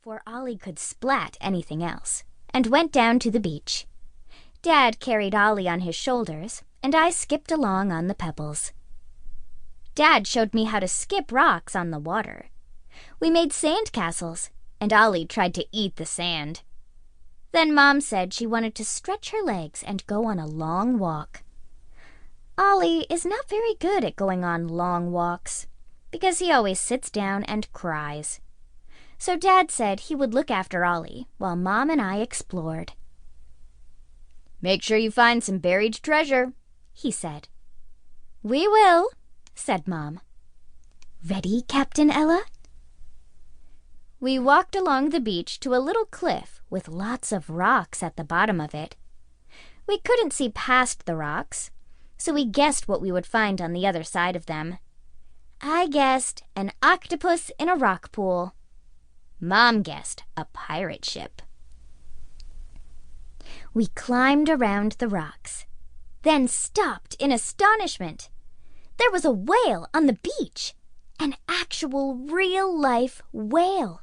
before Ollie could splat anything else, and went down to the beach. Dad carried Ollie on his shoulders, and I skipped along on the pebbles. Dad showed me how to skip rocks on the water. We made sand castles, and Ollie tried to eat the sand. Then Mom said she wanted to stretch her legs and go on a long walk. Ollie is not very good at going on long walks, because he always sits down and cries. So Dad said he would look after Ollie while Mom and I explored. "Make sure you find some buried treasure," he said. "We will," said Mom. "Ready, Captain Ella?" We walked along the beach to a little cliff with lots of rocks at the bottom of it. We couldn't see past the rocks, so we guessed what we would find on the other side of them. I guessed an octopus in a rock pool. Mom guessed a pirate ship. We climbed around the rocks, then stopped in astonishment. There was a whale on the beach, an actual real-life whale.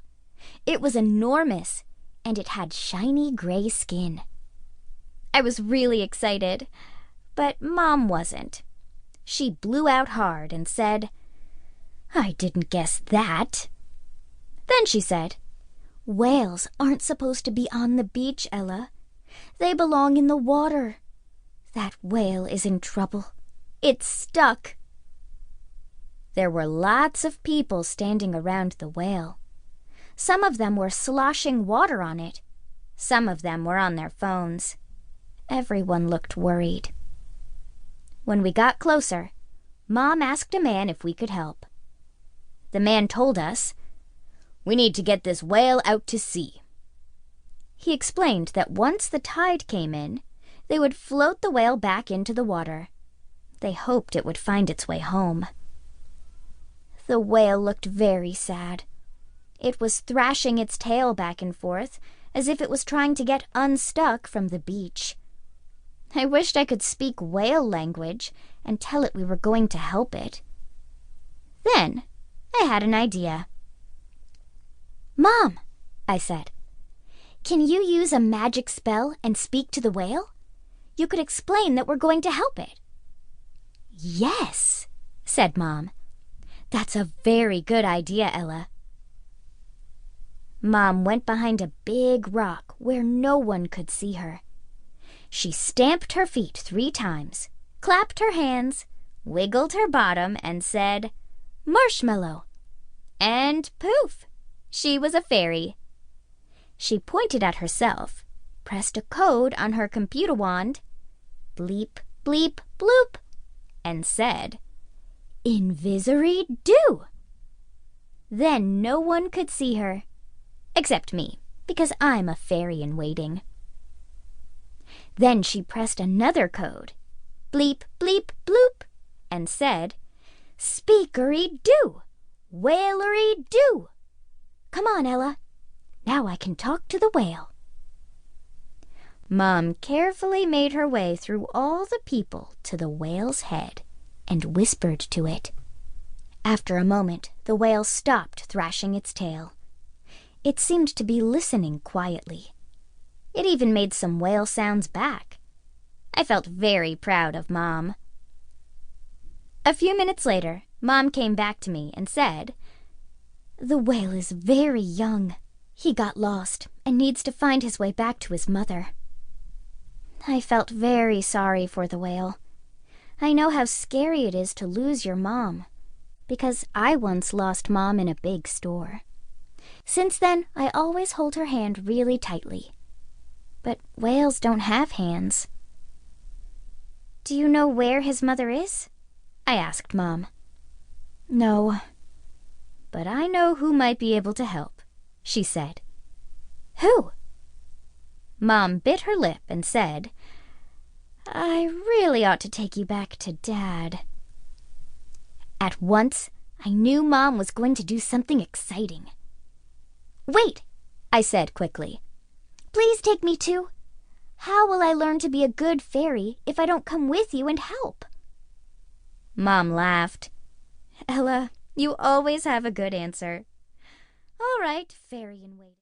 It was enormous, and it had shiny gray skin. I was really excited, but Mom wasn't. She blew out hard and said, "I didn't guess that." Then she said, "Whales aren't supposed to be on the beach, Ella. They belong in the water. That whale is in trouble. It's stuck." There were lots of people standing around the whale. Some of them were sloshing water on it. Some of them were on their phones. Everyone looked worried. When we got closer, Mom asked a man if we could help. The man told us, "We need to get this whale out to sea." He explained that once the tide came in, they would float the whale back into the water. They hoped it would find its way home. The whale looked very sad. It was thrashing its tail back and forth as if it was trying to get unstuck from the beach. I wished I could speak whale language and tell it we were going to help it. Then I had an idea. "Mom," I said, "can you use a magic spell and speak to the whale? You could explain that we're going to help it." "Yes," said Mom. "That's a very good idea, Ella." Mom went behind a big rock where no one could see her. She stamped her feet 3 times, clapped her hands, wiggled her bottom, and said, "Marshmallow." And poof! She was a fairy. She pointed at herself, pressed a code on her computer wand, bleep, bleep, bloop, and said, "Invisory-do." Then no one could see her, except me, because I'm a fairy-in-waiting. Then she pressed another code, bleep, bleep, bloop, and said, "Speakery-do, whalery-do." Come on, Ella. Now I can talk to the whale. Mom carefully made her way through all the people to the whale's head and whispered to it. After a moment, the whale stopped thrashing its tail. It seemed to be listening quietly. It even made some whale sounds back. I felt very proud of Mom. A few minutes later, Mom came back to me and said, "The whale is very young. He got lost and needs to find his way back to his mother." I felt very sorry for the whale. I know how scary it is to lose your mom, because I once lost Mom in a big store. Since then, I always hold her hand really tightly. But whales don't have hands. "Do you know where his mother is?" I asked Mom. "No, but I know who might be able to help," she said. "Who?" Mom bit her lip and said, "I really ought to take you back to Dad." At once, I knew Mom was going to do something exciting. "Wait," I said quickly. "Please take me too. How will I learn to be a good fairy if I don't come with you and help?" Mom laughed. "Ella, you always have a good answer. All right, fairy in waiting."